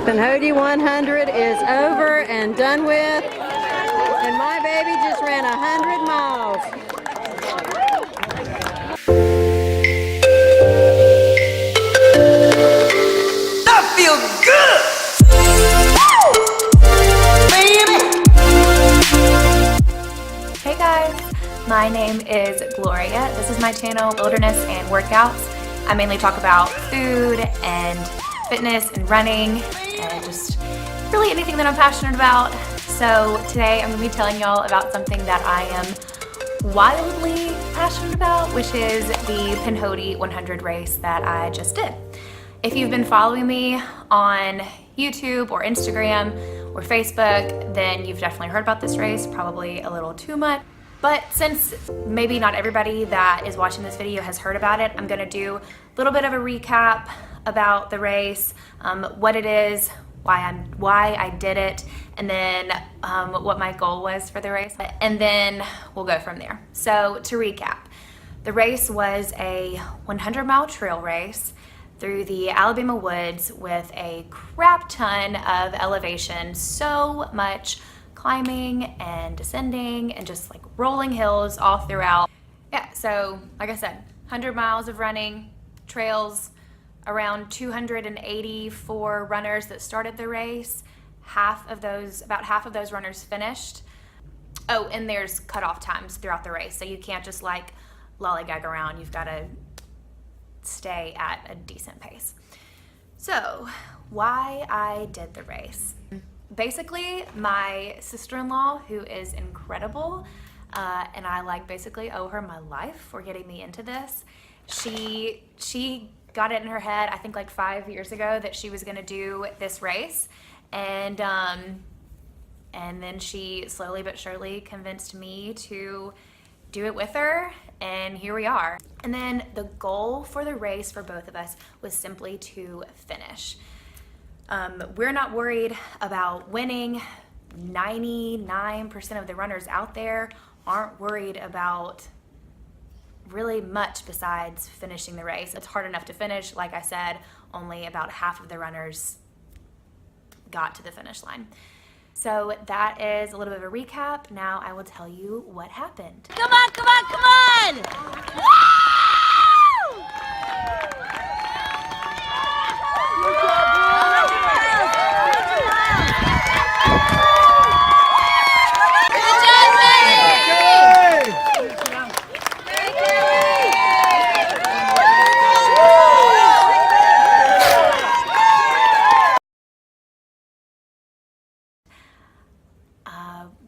Pinhoti 100 is over and done with, and my baby just ran 100 miles. That feels good! Hey guys, my name is Gloria. This is my channel, Wilderness and Workouts. I mainly talk about food and fitness and running and just really anything that I'm passionate about. So today I'm going to be telling y'all about something that I am wildly passionate about, which is the Pinhoti 100 race that I just did. If you've been following me on YouTube or Instagram or Facebook, then you've definitely heard about this race, probably a little too much. But since maybe not everybody that is watching this video has heard about it, I'm gonna do a little bit of a recap about the race, what it is, why I did it, and then what my goal was for the race, and then we'll go from there. So to recap, the race was a 100-mile trail race through the Alabama woods with a crap ton of elevation, so much climbing and descending and just like rolling hills all throughout. Yeah, so like I said, 100 miles of running, trails, around 284 runners that started the race. About half of those runners finished. Oh, and there's cutoff times throughout the race, so you can't just like lollygag around. You've got to stay at a decent pace. So, why I did the race. Basically, my sister-in-law, who is incredible, and I basically owe her my life for getting me into this. She got it in her head, I think like 5 years ago, that she was gonna do this race, and then she slowly but surely convinced me to do it with her, and here we are. And then the goal for the race for both of us was simply to finish. We're not worried about winning. 99% of the runners out there aren't worried about really much besides finishing the race. It's hard enough to finish. Like I said, only about half of the runners got to the finish line. So that is a little bit of a recap. Now I will tell you what happened. Come on, come on, come on! Woo!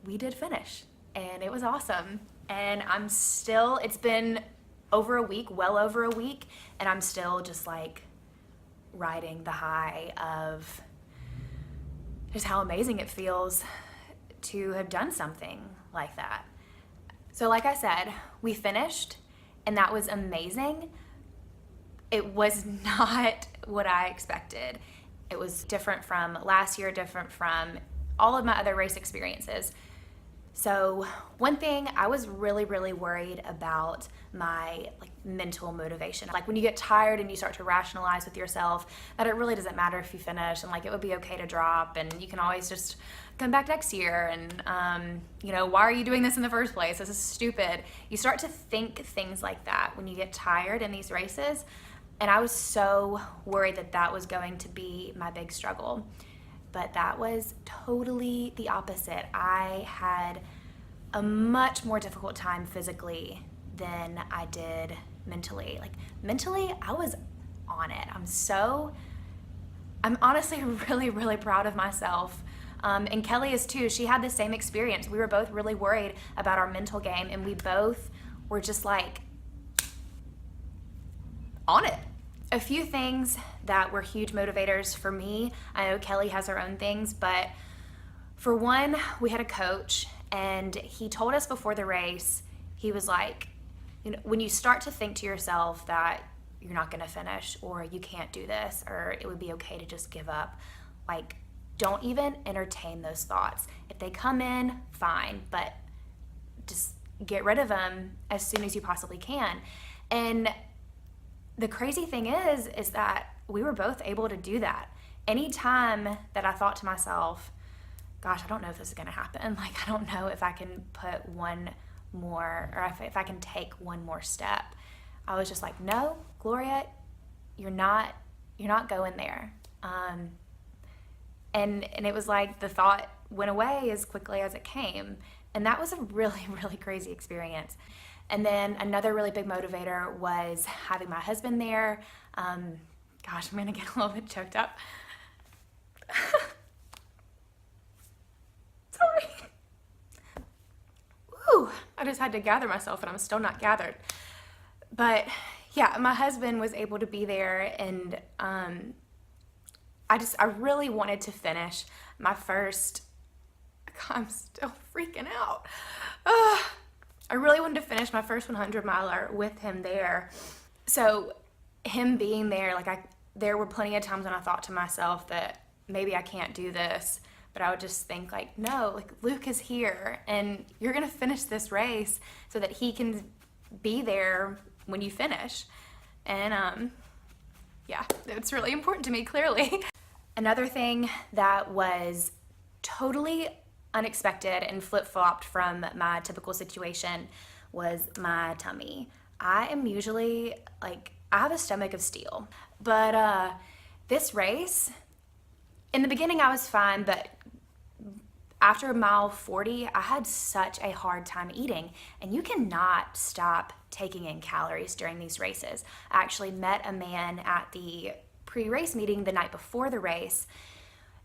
We did finish, and it was awesome. And it's been over a week, well over a week, and I'm still just like riding the high of just how amazing it feels to have done something like that. So like I said, we finished, and that was amazing. It was not what I expected. It was different from last year, different from all of my other race experiences. So one thing, I was really, really worried about my mental motivation. Like when you get tired and you start to rationalize with yourself that it really doesn't matter if you finish, and it would be okay to drop, and you can always just come back next year, and why are you doing this in the first place? This is stupid. You start to think things like that when you get tired in these races, and I was so worried that that was going to be my big struggle. But that was totally the opposite. I had a much more difficult time physically than I did mentally. Mentally, I was on it. I'm honestly really, really proud of myself. And Kelly is too. She had the same experience. We were both really worried about our mental game, and we both were just on it. A few things that were huge motivators for me. I know Kelly has her own things, but for one, we had a coach, and he told us before the race, he was like, when you start to think to yourself that you're not gonna finish, or you can't do this, or it would be okay to just give up, don't even entertain those thoughts. If they come in, fine, but just get rid of them as soon as you possibly can. And the crazy thing is that we were both able to do that. anytime that I thought to myself, gosh, I don't know if this is gonna happen. Like, I don't know if I can put one more, or if I can take one more step. I was just like, no, Gloria, you're not going there. And it was like the thought went away as quickly as it came. And that was a really, really crazy experience. And then another really big motivator was having my husband there. Gosh, I'm gonna get a little bit choked up. Sorry. Woo, I just had to gather myself, and I'm still not gathered. But yeah, my husband was able to be there, and I really wanted to finish my first, I'm still freaking out. I really wanted to finish my first 100 miler with him there. So him being there, like there were plenty of times when I thought to myself that maybe I can't do this, but I would just think like, no, like Luke is here and you're gonna finish this race so that he can be there when you finish. And yeah, it's really important to me, clearly. Another thing that was totally unexpected and flip-flopped from my typical situation was my tummy. I am usually like, I have a stomach of steel, but this race, in the beginning I was fine, but after mile 40, I had such a hard time eating, and you cannot stop taking in calories during these races. I actually met a man at the pre-race meeting the night before the race,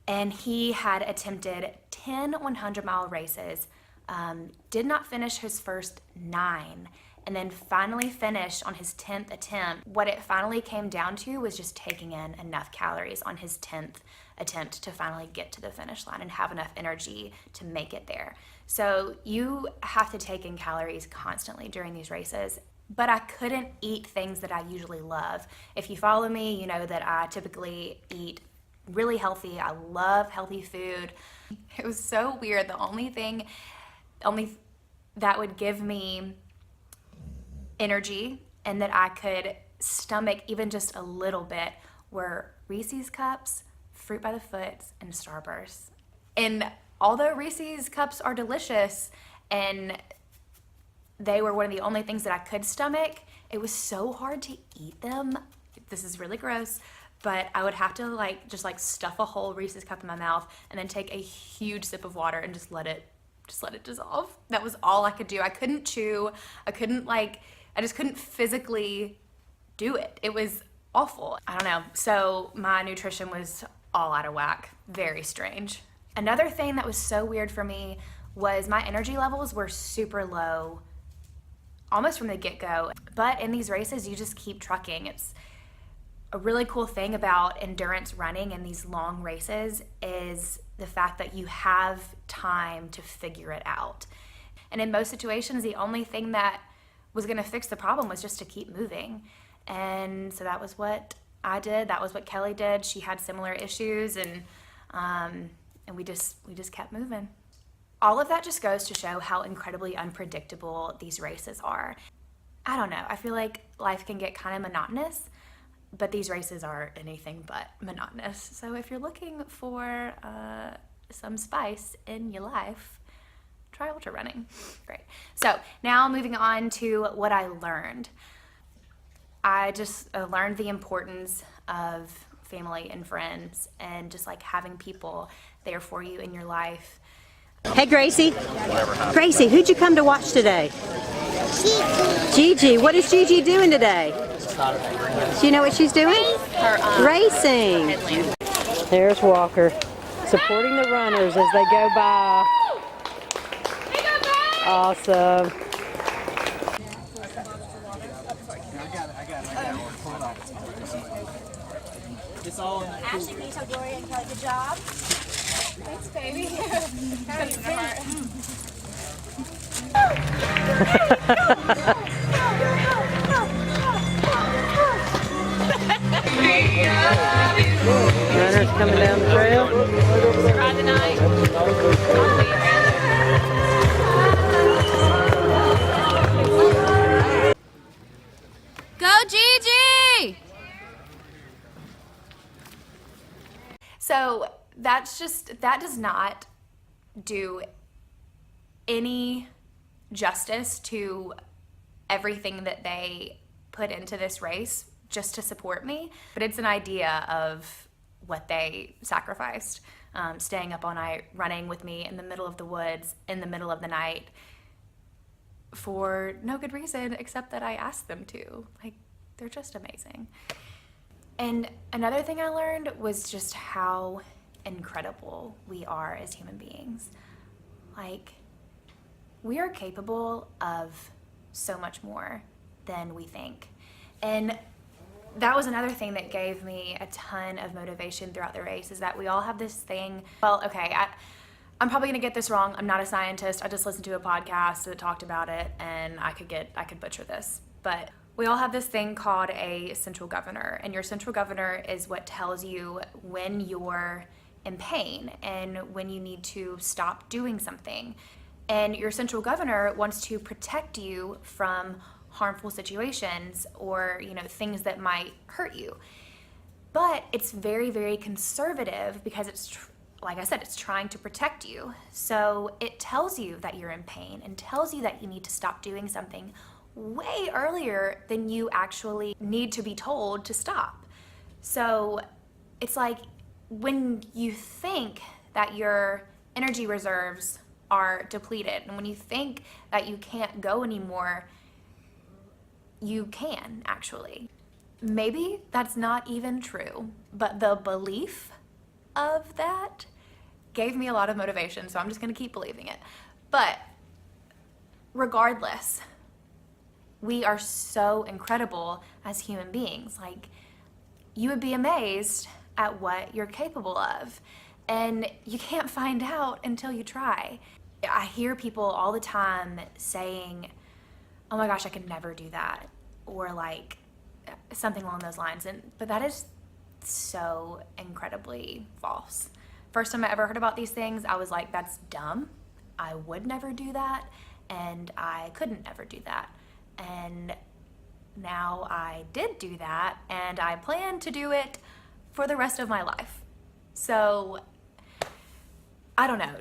and he had attempted 10 100-mile races, did not finish his first 9, and then finally finished on his 10th attempt. What it finally came down to was just taking in enough calories on his 10th attempt to finally get to the finish line and have enough energy to make it there. So you have to take in calories constantly during these races, but I couldn't eat things that I usually love. If you follow me, you know that I typically eat really healthy. I love healthy food. It was so weird. The only that would give me energy and that I could stomach even just a little bit were Reese's Cups, Fruit by the Foot, and Starburst. And although Reese's Cups are delicious and they were one of the only things that I could stomach, it was so hard to eat them. This is really gross, but I would have to just stuff a whole Reese's Cup in my mouth and then take a huge sip of water and just let it dissolve. That was all I could do. I couldn't chew. I just couldn't physically do it. It was awful. I don't know. So my nutrition was all out of whack. Very strange. Another thing that was so weird for me was my energy levels were super low almost from the get-go. But in these races, you just keep trucking. It's a really cool thing about endurance running in these long races is the fact that you have time to figure it out. And in most situations, the only thing that was gonna fix the problem was just to keep moving. And so that was what I did. That was what Kelly did. She had similar issues, and we just kept moving. All of that just goes to show how incredibly unpredictable these races are. I don't know. I feel like life can get kind of monotonous, but these races are anything but monotonous. So if you're looking for some spice in your life, try ultra running. Great. So now moving on to what I learned. I just learned the importance of family and friends and just having people there for you in your life. Hey, Gracie. Gracie, who'd you come to watch today? Gigi. What is Gigi doing today? Do you know what she's doing? Racing. There's Walker, supporting the runners as they go by. Awesome. Ashley, can you tell Gloria and Kelly good job? Thanks, baby. Runners coming down the trail. Ride the night. Go, Gigi! So that does not do any justice to everything that they put into this race just to support me. But it's an idea of what they sacrificed, staying up all night, running with me in the middle of the woods, in the middle of the night, for no good reason except that I asked them to. Like, they're just amazing. And another thing I learned was just how incredible we are as human beings. Like, we are capable of so much more than we think. And that was another thing that gave me a ton of motivation throughout the race, is that we all have this thing. Well, okay, I'm probably gonna get this wrong. I'm not a scientist. I just listened to a podcast that talked about it, and I could butcher this. But we all have this thing called a central governor, and your central governor is what tells you when you're in pain and when you need to stop doing something. And your central governor wants to protect you from harmful situations or, you know, things that might hurt you. But it's very, very conservative because it's, like I said, it's trying to protect you. So it tells you that you're in pain and tells you that you need to stop doing something way earlier than you actually need to be told to stop. So it's like when you think that your energy reserves are depleted and when you think that you can't go anymore, you can actually. Maybe that's not even true, but the belief of that gave me a lot of motivation, so I'm just gonna keep believing it. But regardless, we are so incredible as human beings. Like, you would be amazed at what you're capable of, and you can't find out until you try. I hear people all the time saying, oh my gosh, I could never do that, or like something along those lines. But that is so incredibly false. First time I ever heard about these things, I was like, that's dumb. I would never do that, and I couldn't ever do that. And now I did do that, and I plan to do it for the rest of my life. So I don't know.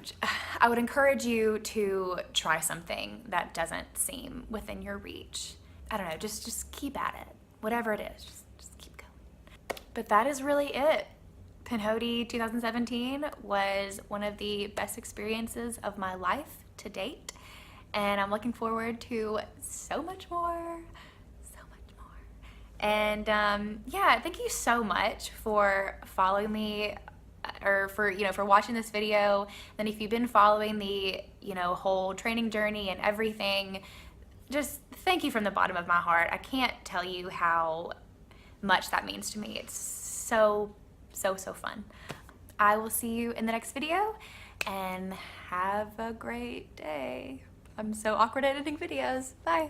I would encourage you to try something that doesn't seem within your reach. I don't know, just keep at it. Whatever it is, just keep going. But that is really it. Pinhoti 2017 was one of the best experiences of my life to date. And I'm looking forward to so much more. And yeah, thank you so much for following me, or for watching this video. And if you've been following the whole training journey and everything, just thank you from the bottom of my heart. I can't tell you how much that means to me. It's so fun. I will see you in the next video, and have a great day. I'm so awkward editing videos. Bye.